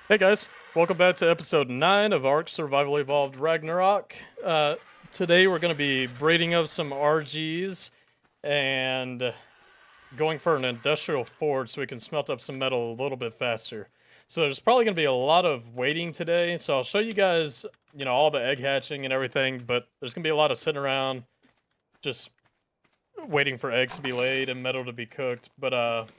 Hey guys, welcome back to episode 9 of ARK Survival Evolved Ragnarok. Today we're going to be braiding up some RGs and going for an industrial forge so we can smelt up some metal a little bit faster. So there's probably going to be a lot of waiting today, so I'll show you guys, all the egg hatching and everything, but there's going to be a lot of sitting around just waiting for eggs to be laid and metal to be cooked. But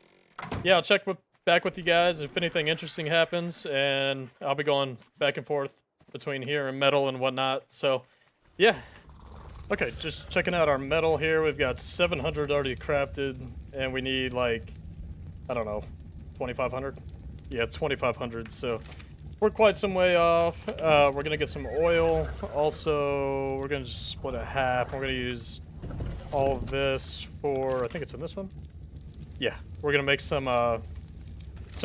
yeah, I'll check back with you guys if anything interesting happens, and I'll be going back and forth between here and metal and whatnot. So, yeah. Okay, just checking out our metal here. We've got 700 already crafted, and we need like, I don't know, 2,500? Yeah, 2,500. So, we're quite some way off. We're gonna get some oil. Also, we're gonna just split it half. We're gonna use all of this for, I think it's in this one? Yeah, we're gonna make some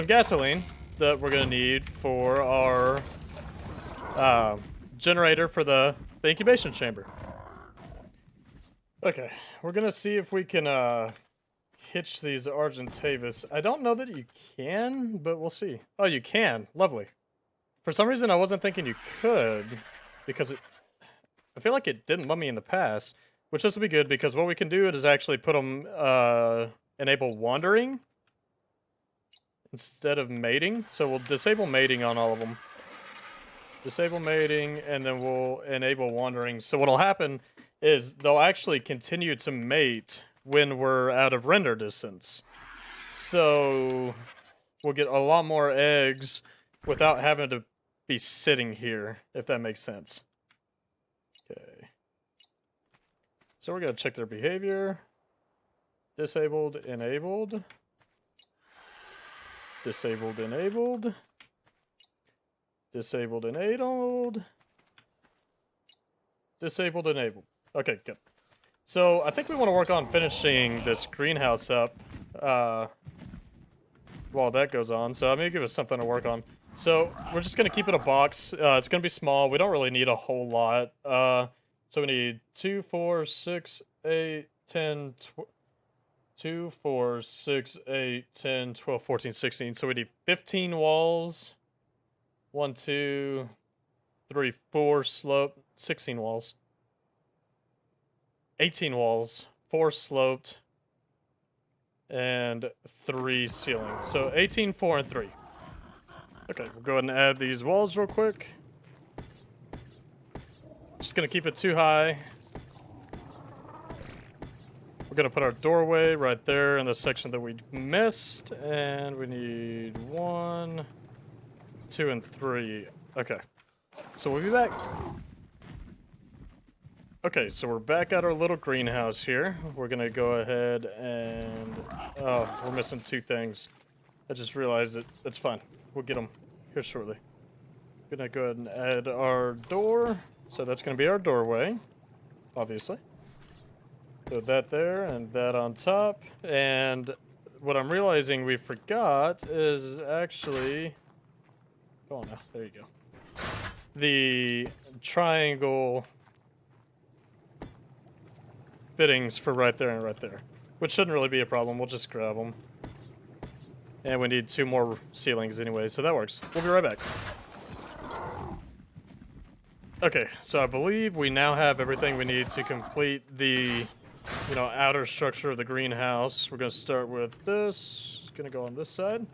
gasoline that we're gonna need for our generator for the incubation chamber. Okay, we're gonna see if we can hitch these Argentavis. I don't know that you can, but we'll see. Oh, you can. Lovely. For some reason, I wasn't thinking you could, because I feel like it didn't let me in the past, which this will be good because what we can do is actually put them enable wandering instead of mating. So we'll disable mating on all of them. Disable mating, and then we'll enable wandering. So what'll happen is they'll actually continue to mate when we're out of render distance. So we'll get a lot more eggs without having to be sitting here, if that makes sense. Okay. So we're gonna check their behavior. Disabled, enabled. Disabled, enabled. Disabled, enabled. Disabled, enabled. Okay, good. So I think we want to work on finishing this greenhouse up while that goes on. So I'm going to give us something to work on. So we're just going to keep it a box. It's going to be small. We don't really need a whole lot. So we need 2, 4, 6, 8, 10, 2, 4, 6, 8, 10, 12, 14, 16. So we need 15 walls. 1, 2, 3, 4 slope. 16 walls. 18 walls. 4 sloped. And 3 ceiling. So 18, 4, and 3. Okay, we'll go ahead and add these walls real quick. Just gonna keep it too high. We're gonna put our doorway right there in the section that we missed, and we need 1, 2, and 3. Okay, so we'll be back. Okay, so we're back at our little greenhouse here. We're gonna go ahead and we're missing 2 things. I just realized it. That's fine. We'll get them here shortly. Gonna go ahead and add our door. So that's gonna be our doorway, obviously. Put that there and that on top. And what I'm realizing we forgot is actually... Go on now. There you go. The triangle fittings for right there and right there. Which shouldn't really be a problem. We'll just grab them. And we need 2 more ceilings anyway, so that works. We'll be right back. Okay, so I believe we now have everything we need to complete the outer structure of the greenhouse. We're gonna start with this. It's gonna go on this side.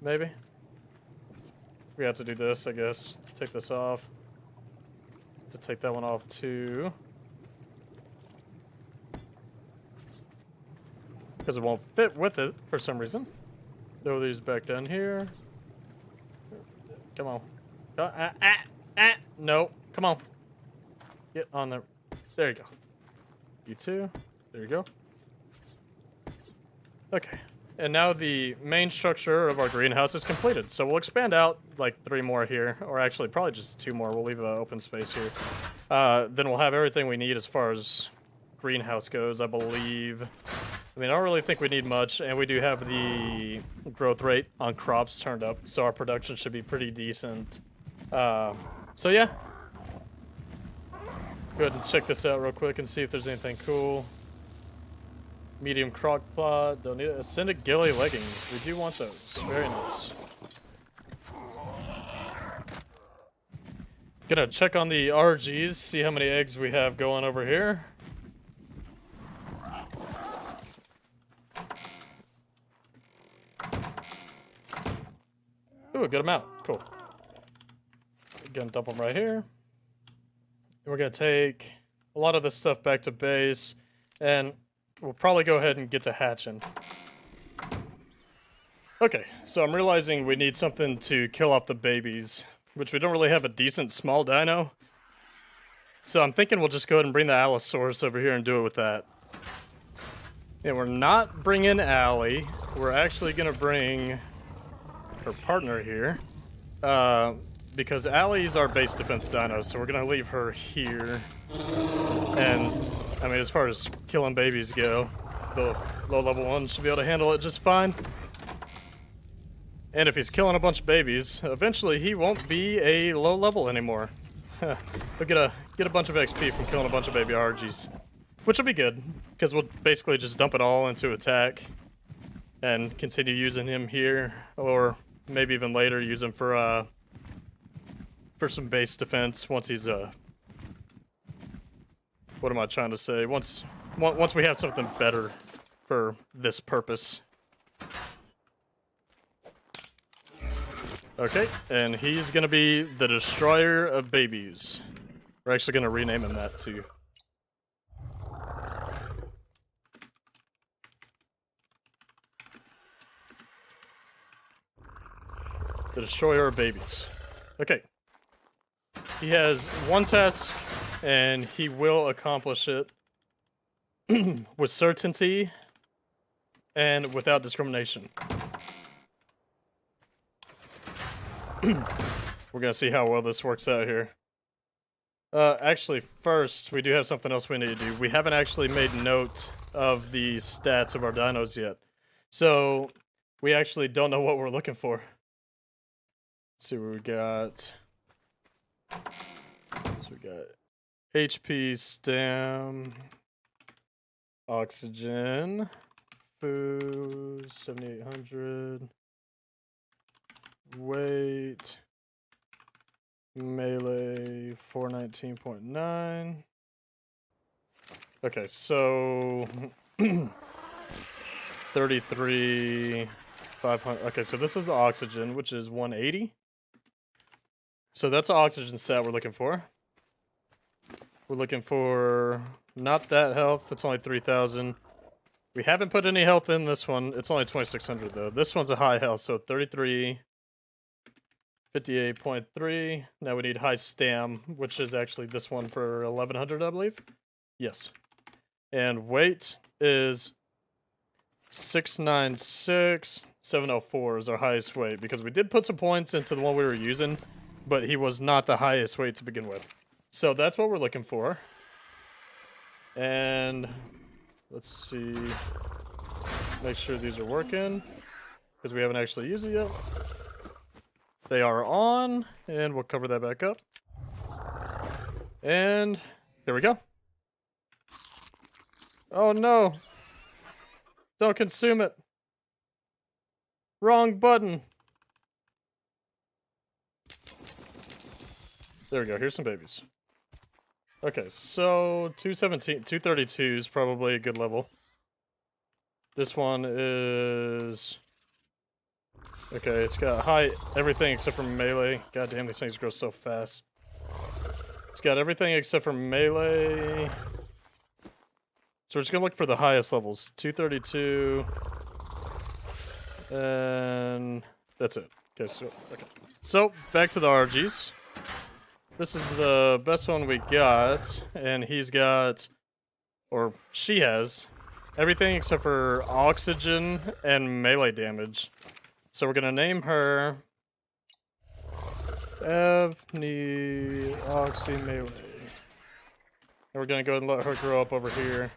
Maybe. We have to do this, I guess. Take this off. To take that one off too. Because it won't fit with it for some reason. Throw these back down here. Come on. No, come on. Get on there. There you go. You too. There you go. Okay. And now the main structure of our greenhouse is completed. So we'll expand out like 3 more here, or actually probably just 2 more. We'll leave an open space here. Then we'll have everything we need as far as greenhouse goes, I believe. I mean, I don't really think we need much, and we do have the growth rate on crops turned up, so our production should be pretty decent. So yeah. Go ahead and check this out real quick and see if there's anything cool. Medium crock pot. Don't need it. Ascended ghillie leggings. We do want those. Very nice. Gonna check on the RGs, see how many eggs we have going over here. Ooh, a good amount. Cool. We're gonna dump them right here. We're gonna take a lot of this stuff back to base, and we'll probably go ahead and get to hatching. Okay, so I'm realizing we need something to kill off the babies, which we don't really have a decent small dino. So I'm thinking we'll just go ahead and bring the Allosaurus over here and do it with that. And we're not bringing Allie. We're actually gonna bring her partner here. Because Allie's our base defense dino, so we're gonna leave her here. And, I mean, as far as killing babies go, the low-level ones should be able to handle it just fine. And if he's killing a bunch of babies, eventually he won't be a low-level anymore. He'll get a bunch of XP from killing a bunch of baby RGs. Which will be good, because we'll basically just dump it all into attack. And continue using him here, or maybe even later use him for some base defense once he's what am I trying to say? Once we have something better for this purpose. Okay, and he's gonna be the Destroyer of Babies. We're actually gonna rename him that too. The Destroyer of Babies. Okay. He has one task, and he will accomplish it with certainty and without discrimination. We're gonna see how well this works out here. Actually, first, we do have something else we need to do. We haven't actually made note of the stats of our dinos yet. So, we actually don't know what we're looking for. Let's see what we got. So we got HP, stam, oxygen, food, 7,800, weight, melee, 419.9. Okay, so 33, 500. Okay, so this is the oxygen, which is 180. So that's the oxygen stat we're looking for. We're looking for not that health, it's only 3,000. We haven't put any health in this one, it's only 2,600 though. This one's a high health, so 33, 58.3. Now we need high stam, which is actually this one for 1,100, I believe. Yes. And weight is 696, 704 is our highest weight, because we did put some points into the one we were using, but he was not the highest weight to begin with. So that's what we're looking for. And let's see. Make sure these are working, because we haven't actually used it yet. They are on, and we'll cover that back up. And there we go. Oh no! Don't consume it! Wrong button! There we go, here's some babies. Okay, so 217, 232 is probably a good level. This one is... Okay, it's got high everything except for melee. God damn, these things grow so fast. It's got everything except for melee. So we're just gonna look for the highest levels. 232. And that's it. Okay. So back to the RGs. This is the best one we got, and he's got, or she has, everything except for oxygen and melee damage. So we're gonna name her Evni Oxy Melee. And we're gonna go ahead and let her grow up over here.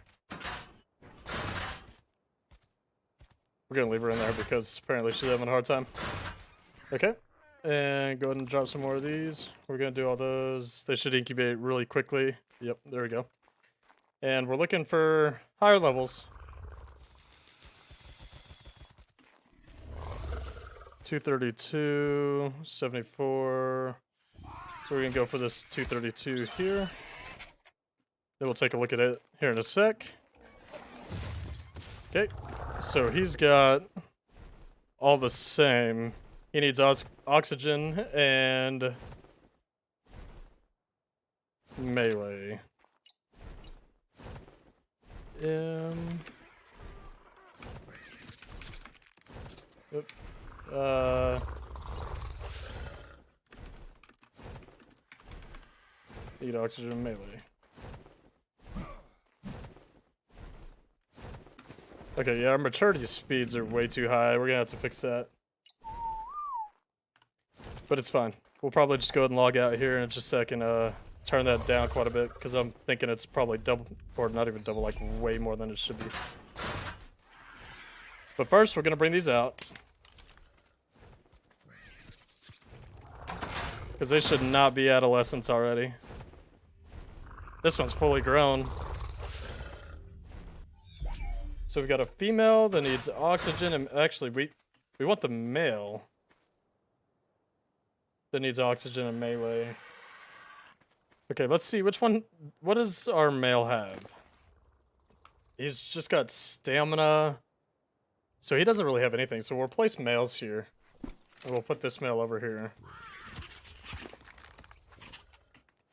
We're gonna leave her in there because apparently she's having a hard time. Okay. And go ahead and drop some more of these. We're gonna do all those. They should incubate really quickly. Yep, there we go. And we're looking for higher levels. 232, 74. So we're gonna go for this 232 here. Then we'll take a look at it here in a sec. Okay, so he's got all the same. He needs oxygen and melee. Need oxygen and melee. Okay, yeah, our maturity speeds are way too high. We're gonna have to fix that. But it's fine. We'll probably just go ahead and log out here in just a second, turn that down quite a bit, because I'm thinking it's probably double, or not even double, like way more than it should be. But first, we're gonna bring these out. Because they should not be adolescents already. This one's fully grown. So we've got a female that needs oxygen, and actually we want the male that needs oxygen and melee. Okay, let's see which one. What does our male have? He's just got stamina, so he doesn't really have anything. So we'll place males here, and we'll put this male over here.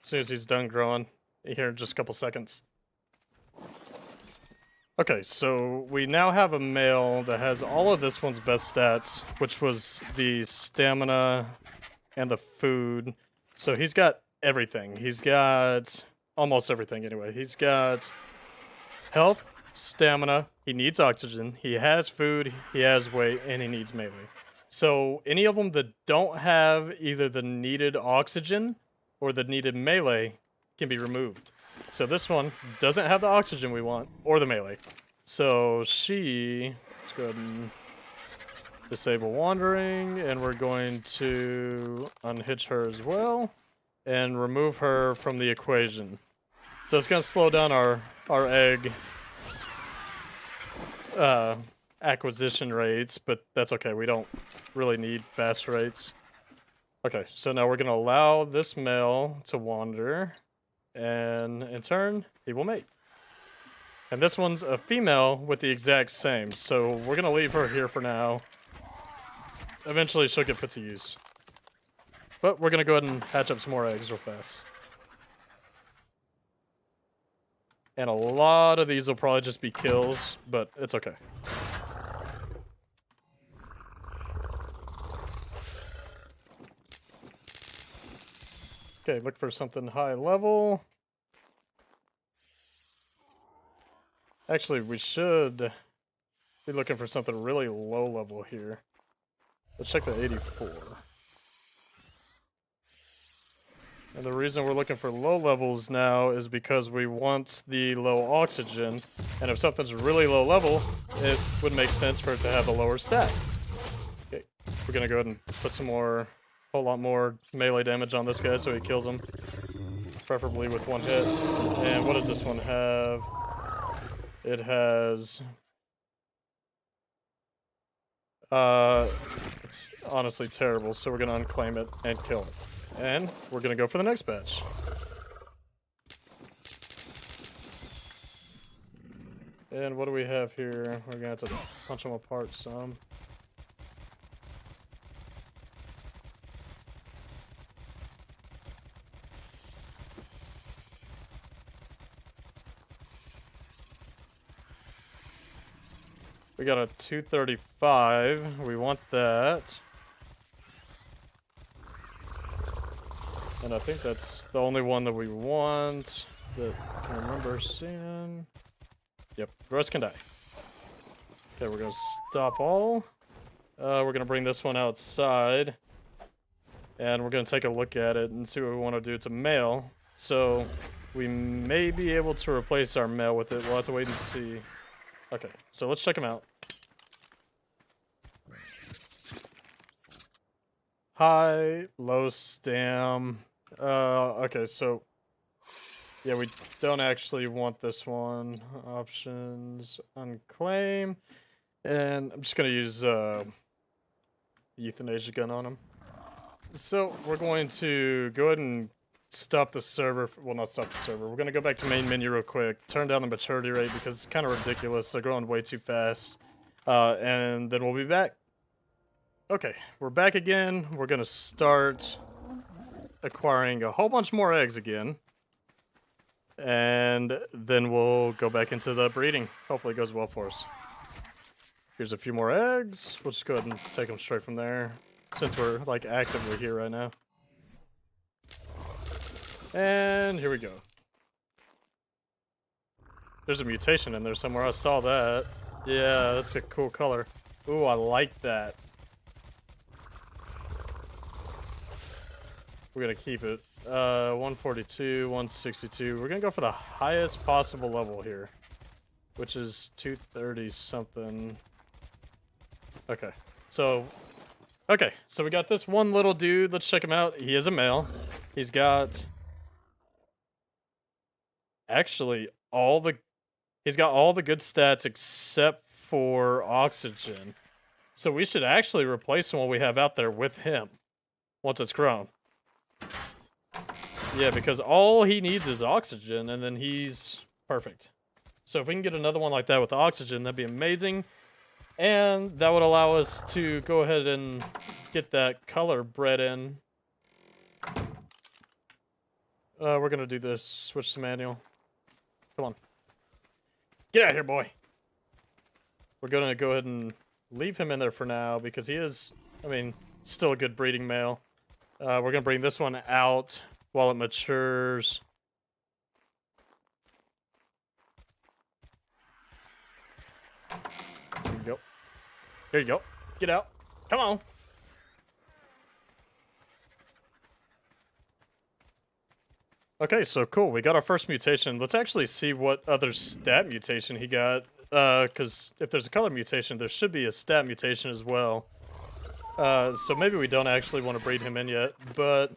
As soon as he's done growing, here in just a couple seconds. Okay, so we now have a male that has all of this one's best stats, which was the stamina and the food. So he's got everything. He's got almost everything anyway. He's got health, stamina, he needs oxygen, he has food, he has weight, and he needs melee. So any of them that don't have either the needed oxygen or the needed melee can be removed. So this one doesn't have the oxygen we want, or the melee. So let's go ahead and disable wandering, and we're going to unhitch her as well, and remove her from the equation. So it's gonna slow down our egg acquisition rates, but that's okay, we don't really need fast rates. Okay, so now we're gonna allow this male to wander, and in turn, he will mate. And this one's a female with the exact same, so we're gonna leave her here for now. Eventually she'll get put to use. But we're gonna go ahead and hatch up some more eggs real fast. And a lot of these will probably just be kills, but it's okay. Okay, look for something high level. Actually, we should be looking for something really low level here. Let's check the 84. And the reason we're looking for low levels now is because we want the low oxygen. And if something's really low level, it would make sense for it to have a lower stat. Okay, we're gonna go ahead and put some more, whole lot more melee damage on this guy so he kills him. Preferably with one hit. And what does this one have? It has... it's honestly terrible, so we're gonna unclaim it and kill it. And we're gonna go for the next batch. And what do we have here? We're gonna have to punch them apart some. We got a 235. We want that. And I think that's the only one that we want that I can remember seeing. Yep, the rest can die. Okay, we're gonna stop all. We're gonna bring this one outside. And we're gonna take a look at it and see what we want to do. It's a male, so we may be able to replace our male with it. We'll have to wait and see. Okay, so let's check him out. High, low stam. Okay, so yeah, we don't actually want this one. Options, unclaim, and I'm just gonna use euthanasia gun on him. So we're going to go ahead and stop the server. Well, not stop the server. We're going to go back to main menu real quick, turn down the maturity rate because it's kind of ridiculous. They're growing way too fast. And then we'll be back. Okay, we're back again. We're going to start acquiring a whole bunch more eggs again. And then we'll go back into the breeding. Hopefully it goes well for us. Here's a few more eggs. We'll just go ahead and take them straight from there, since we're like actively here right now. And here we go. There's a mutation in there somewhere. I saw that. Yeah, that's a cool color. Ooh, I like that. We're gonna keep it. 142, 162. We're gonna go for the highest possible level here, which is 230 something. Okay, so we got this one little dude. Let's check him out. He is a male. He's got actually he's got all the good stats except for oxygen. So we should actually replace what we have out there with him once it's grown. Yeah, because all he needs is oxygen, and then he's perfect. So if we can get another one like that with oxygen, that'd be amazing. And that would allow us to go ahead and get that color bred in. We're gonna do this. Switch to manual. Come on. Get out of here, boy. We're gonna go ahead and leave him in there for now because he is, I mean, still a good breeding male. We're gonna bring this one out while it matures. Here you go. Here you go. Get out. Come on. Okay, so cool. We got our first mutation. Let's actually see what other stat mutation he got. Because if there's a color mutation, there should be a stat mutation as well. So maybe we don't actually want to breed him in yet, but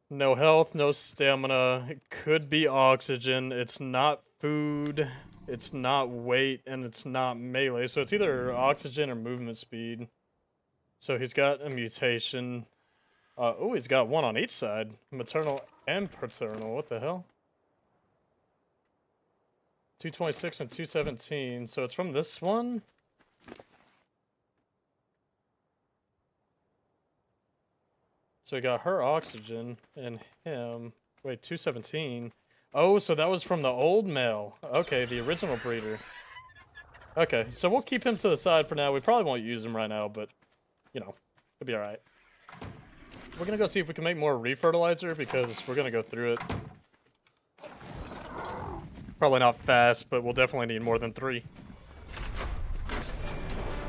no health, no stamina. It could be oxygen. It's not food. It's not weight, and it's not melee. So it's either oxygen or movement speed. So he's got a mutation. Oh, he's got one on each side. Maternal and paternal. What the hell? 226 and 217. So it's from this one? So we got her oxygen and him. Wait, 217. Oh, so that was from the old male. Okay, the original breeder. Okay, so we'll keep him to the side for now. We probably won't use him right now, but, you know, it'll be alright. We're gonna go see if we can make more refertilizer because we're gonna go through it. Probably not fast, but we'll definitely need more than 3.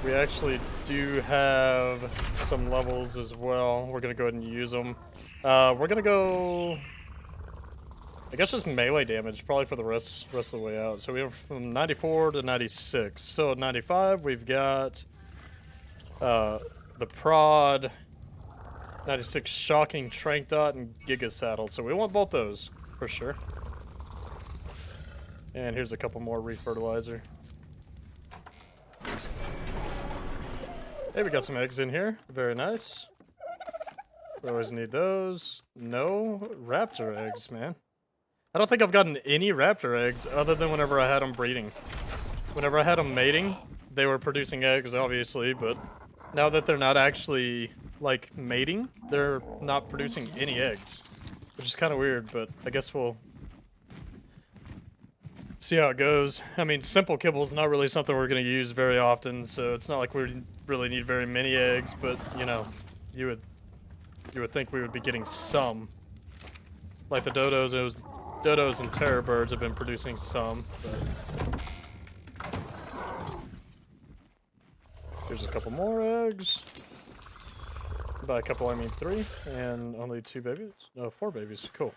We actually do have some levels as well. We're gonna go ahead and use them. We're gonna go, I guess, just melee damage, probably for the rest of the way out. So we have from 94 to 96. So at 95, we've got the prod, 96 shocking trank dot, and giga saddle. So we want both those for sure. And here's a couple more refertilizer. Hey, we got some eggs in here. Very nice. We always need those. No raptor eggs, man. I don't think I've gotten any raptor eggs other than whenever I had them breeding. Whenever I had them mating, they were producing eggs, obviously, but now that they're not actually, like, mating, they're not producing any eggs. Which is kind of weird, but I guess we'll see how it goes. I mean, simple kibble's not really something we're going to use very often, so it's not like we really need very many eggs, but, you know, you would think we would be getting some. Like the dodos and terror birds have been producing some, but here's a couple more eggs. By a couple, I mean 3, and only 2 babies. No, 4 babies. Cool.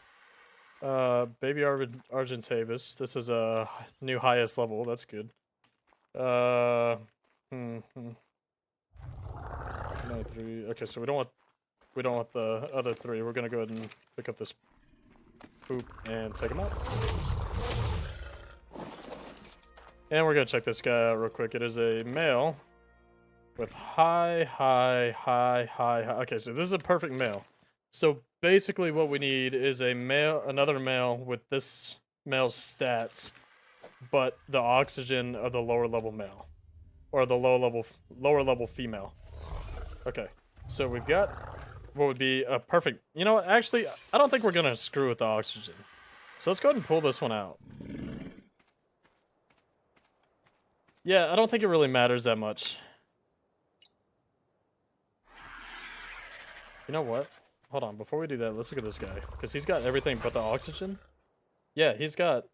Baby Argentavis. This is a new highest level. That's good. 93. Okay, so we don't want the other 3. We're gonna go ahead and pick up this poop and take him out. And we're gonna check this guy out real quick. It is a male. with high. Okay, so this is a perfect male. So basically what we need is a male, another male with this male's stats, but the oxygen of the lower level male. Or the lower level female. Okay, so we've got what would be a perfect... You know what, actually, I don't think we're gonna screw with the oxygen. So let's go ahead and pull this one out. Yeah, I don't think it really matters that much. You know what? Hold on, before we do that, let's look at this guy. Because he's got everything but the oxygen. Yeah, he's got...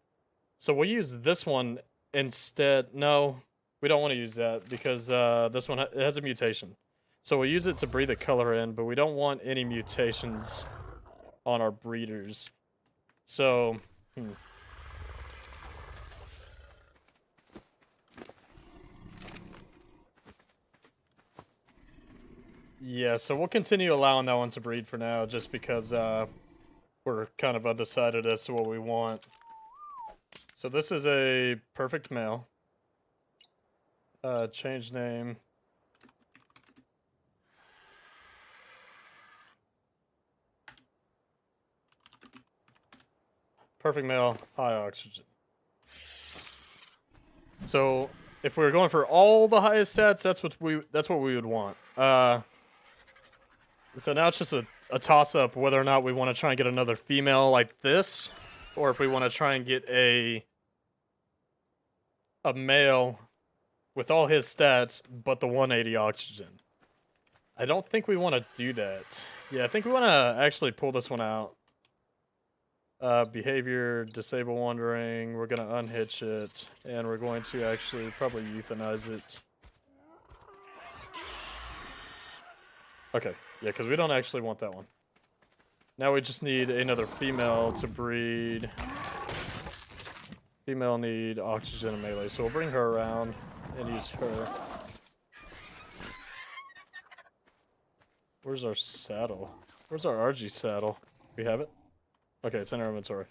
So we'll use this one instead. No, we don't want to use that because this one it has a mutation. So we'll use it to breed the color in, but we don't want any mutations on our breeders. So, yeah, so we'll continue allowing that one to breed for now, just because we're kind of undecided as to what we want. So this is a perfect male. Change name. Perfect male, high oxygen. So if we were going for all the highest stats, that's what we would want. So now it's just a toss-up whether or not we want to try and get another female like this, or if we want to try and get a male with all his stats but the 180 oxygen. I don't think we want to do that. Yeah, I think we want to actually pull this one out. Behavior, disable wandering, we're going to unhitch it, and we're going to actually probably euthanize it. Okay, yeah, because we don't actually want that one. Now we just need another female to breed. Female need oxygen and melee, so we'll bring her around and use her. Where's our saddle? Where's our RG saddle? We have it? Okay, it's in our inventory.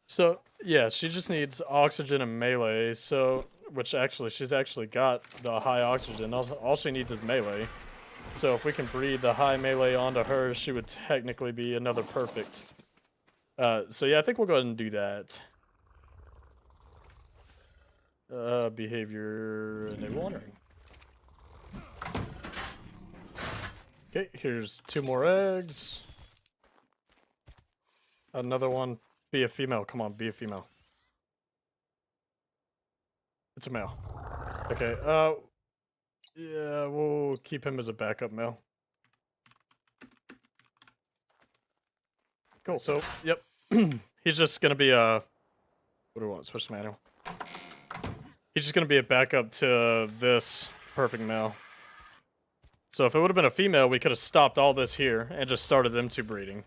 So, yeah, she just needs oxygen and melee, so... Which, actually, she's actually got the high oxygen. All she needs is melee. So if we can breed the high melee onto her, she would technically be another perfect. So yeah, I think we'll go ahead and do that. Behavior and wandering. Okay, here's 2 more eggs. Another one. Be a female. Come on, be a female. It's a male. Okay, yeah, we'll keep him as a backup male. Cool, so, yep. He's just gonna be a... What do we want? Switch to manual. He's just gonna be a backup to this perfect male. So if it would have been a female, we could have stopped all this here and just started them 2 breeding.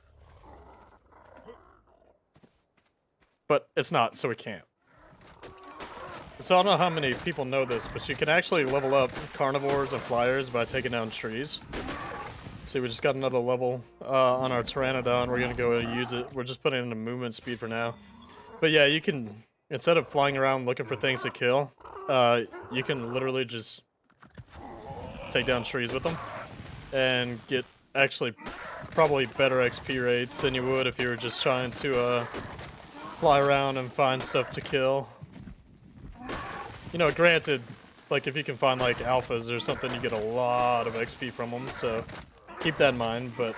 But it's not, so we can't. So I don't know how many people know this, but you can actually level up carnivores and flyers by taking down trees. See, we just got another level on our Pteranodon. We're gonna go use it. We're just putting it into movement speed for now. But yeah, you can, instead of flying around looking for things to kill, you can literally just take down trees with them and get actually probably better XP rates than you would if you were just trying to fly around and find stuff to kill. You know, granted, like if you can find like alphas or something, you get a lot of XP from them, so keep that in mind. But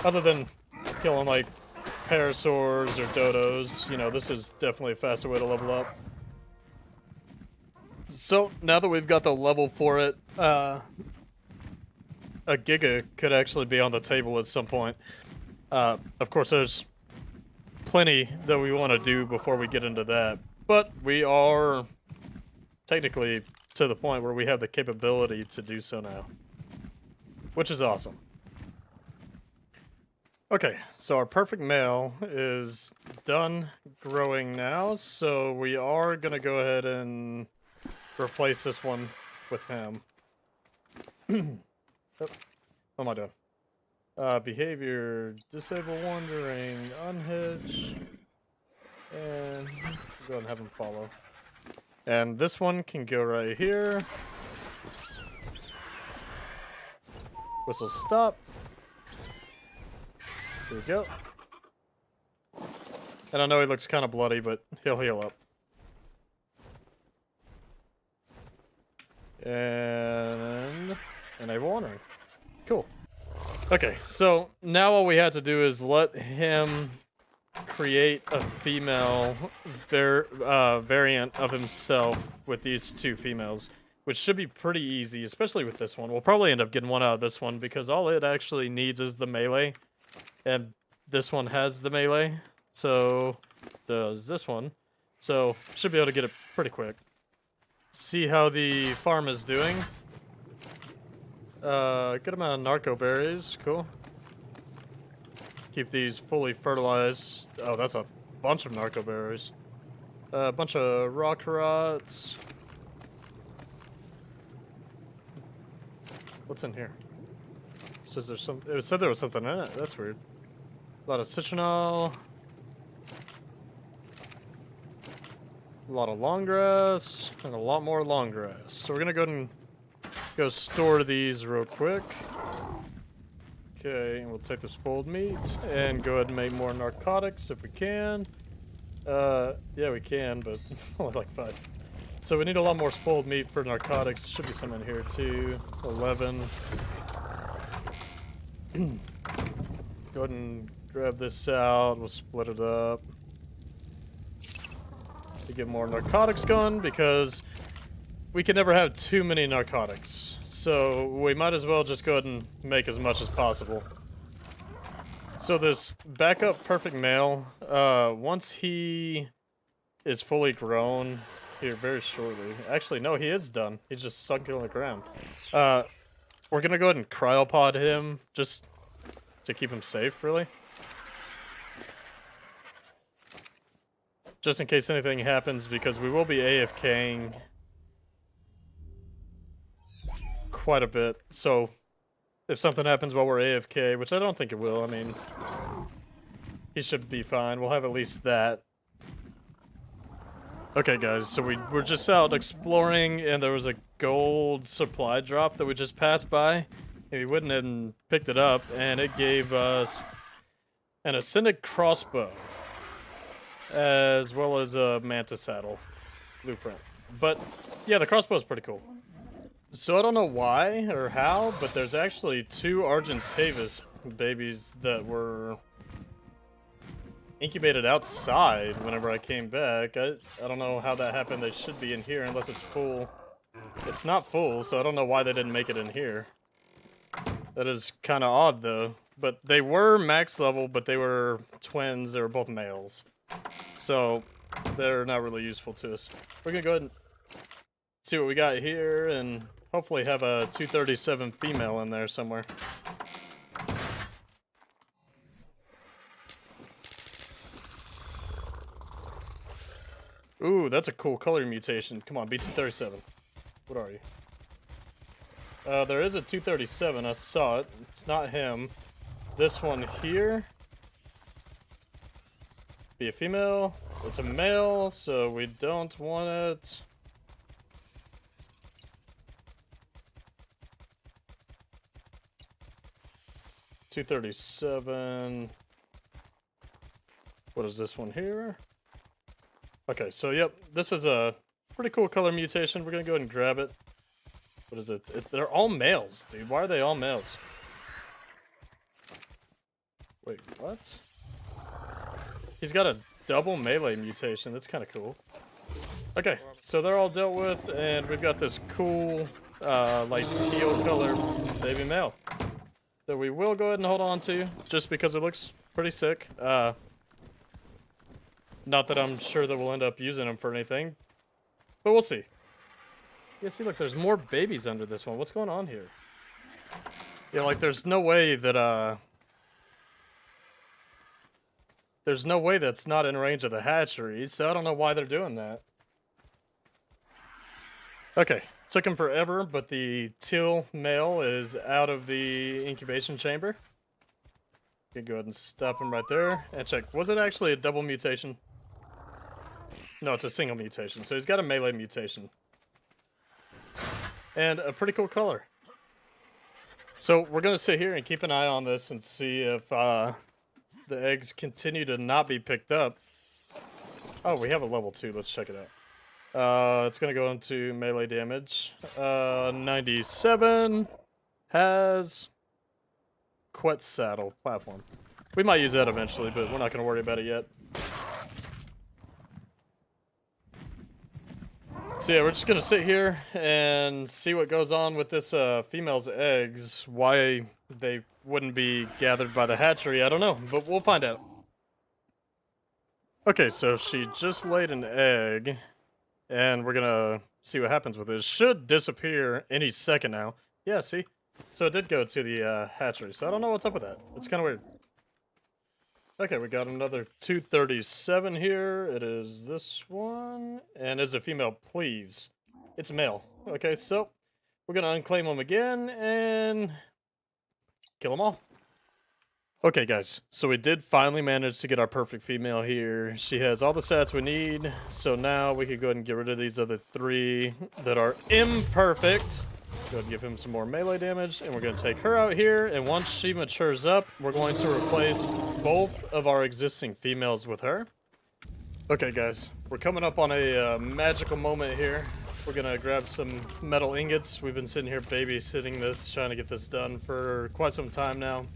other than killing like parasaurs or dodos, you know, this is definitely a faster way to level up. So now that we've got the level for it, a Giga could actually be on the table at some point. Of course, there's plenty that we want to do before we get into that, but we are technically to the point where we have the capability to do so now, which is awesome. Okay, so our perfect male is done growing now, so we are gonna go ahead and replace this one with him. Oh, what am I doing? Behavior, disable wandering, unhitch, and go ahead and have him follow. And this one can go right here. Whistle stop. Here we go. And I know he looks kind of bloody, but he'll heal up. And enable wandering. Cool. Okay, so now all we had to do is let him create a female variant of himself with these two females, which should be pretty easy, especially with this one. We'll probably end up getting one out of this one because all it actually needs is the melee, and this one has the melee, so does this one. So should be able to get it pretty quick. See how the farm is doing. Good amount of narco berries, cool. Keep these fully fertilized. Oh, that's a bunch of narco berries. A bunch of rock rots. What's in here? Says there's some. It said there was something in it. That's weird. A lot of citronal. A lot of long grass and a lot more long grass. So we're gonna go ahead and go store these real quick. Okay, and we'll take the spoiled meat and go ahead and make more narcotics if we can. Yeah, we can, but only like 5. So we need a lot more spoiled meat for narcotics. Should be some in here too. 11. Go ahead and grab this out. We'll split it up to get more narcotics going because we can never have too many narcotics. So we might as well just go ahead and make as much as possible. So this backup perfect male, once he is fully grown here very shortly. Actually, no, he is done. He's just sunk on the ground. We're gonna go ahead and cryopod him just to keep him safe, really. Just in case anything happens, because we will be AFKing quite a bit. So if something happens while we're AFK, which I don't think it will, I mean, he should be fine. We'll have at least that. Okay, guys, so we're just out exploring, and there was a gold supply drop that we just passed by. And we went and picked it up, and it gave us an ascended crossbow, as well as a mantis saddle blueprint. But yeah, the crossbow is pretty cool. So I don't know why or how, but there's actually 2 Argentavis babies that were incubated outside whenever I came back. I don't know how that happened. They should be in here unless it's full. It's not full, so I don't know why they didn't make it in here. That is kind of odd though. But they were max level, but they were twins. They were both males. So they're not really useful to us. We're gonna go ahead and see what we got here and hopefully have a 237 female in there somewhere. Ooh, that's a cool color mutation. Come on, B237. What are you? There is a 237. I saw it. It's not him. This one here. Be a female. It's a male, so we don't want it. $237. What is this one here? Okay, so yep, this is a pretty cool color mutation. We're gonna go ahead and grab it. What is it? They're all males, dude. Why are they all males? Wait, what? He's got a double melee mutation. That's kind of cool. Okay, so they're all dealt with, and we've got this cool, like teal color baby male that we will go ahead and hold on to, just because it looks pretty sick. Not that I'm sure that we'll end up using them for anything, but we'll see. Yeah, see, look, there's more babies under this one. What's going on here? Yeah, like, there's no way that, there's no way that's not in range of the hatchery, so I don't know why they're doing that. Okay, took him forever, but the teal male is out of the incubation chamber. You can go ahead and stop him right there and check. Was it actually a double mutation? No, it's a single mutation, so he's got a melee mutation. And a pretty cool color. So we're gonna sit here and keep an eye on this and see if the eggs continue to not be picked up. Oh, we have a level 2. Let's check it out. It's gonna go into melee damage. 97 has Quet Saddle platform. We might use that eventually, but we're not gonna worry about it yet. So yeah, we're just gonna sit here and see what goes on with this female's eggs. Why they wouldn't be gathered by the hatchery, I don't know, but we'll find out. Okay, so she just laid an egg, and we're gonna see what happens with it. It should disappear any second now. Yeah, see? So it did go to the hatchery, so I don't know what's up with that. It's kind of weird. Okay, we got another 237 here. It is this one. And is a female, please. It's a male. Okay, so we're going to unclaim them again and kill them all. Okay, guys. So we did finally manage to get our perfect female here. She has all the stats we need. So now we can go ahead and get rid of these other 3 that are imperfect. Go ahead and give him some more melee damage, and we're going to take her out here, and once she matures up, we're going to replace both of our existing females with her. Okay, guys, we're coming up on a magical moment here. We're going to grab some metal ingots. We've been sitting here babysitting this, trying to get this done for quite some time now.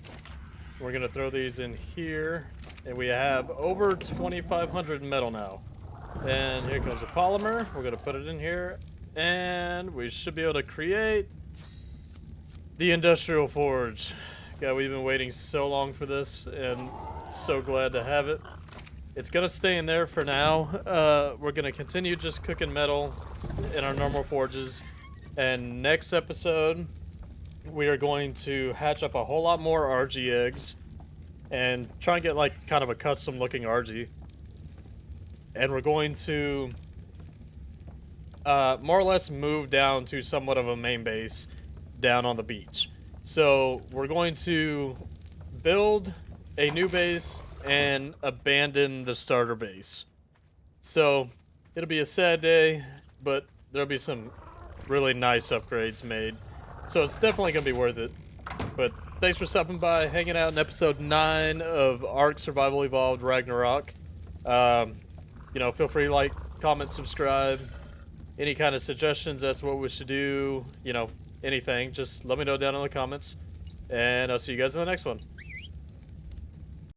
We're going to throw these in here, and we have over 2,500 metal now. And here comes the polymer. We're going to put it in here. And we should be able to create the industrial forge. God, we've been waiting so long for this, and so glad to have it. It's gonna stay in there for now. We're gonna continue just cooking metal in our normal forges, and next episode we are going to hatch up a whole lot more RG eggs and try and get like kind of a custom looking RG. And we're going to more or less move down to somewhat of a main base down on the beach. So we're going to build a new base and abandon the starter base. So it'll be a sad day, but there'll be some really nice upgrades made. So it's definitely going to be worth it. But thanks for stopping by, hanging out in episode 9 of ARK Survival Evolved Ragnarok. You know, feel free to like, comment, subscribe. Any kind of suggestions as to what we should do, you know, anything, just let me know down in the comments. And I'll see you guys in the next one.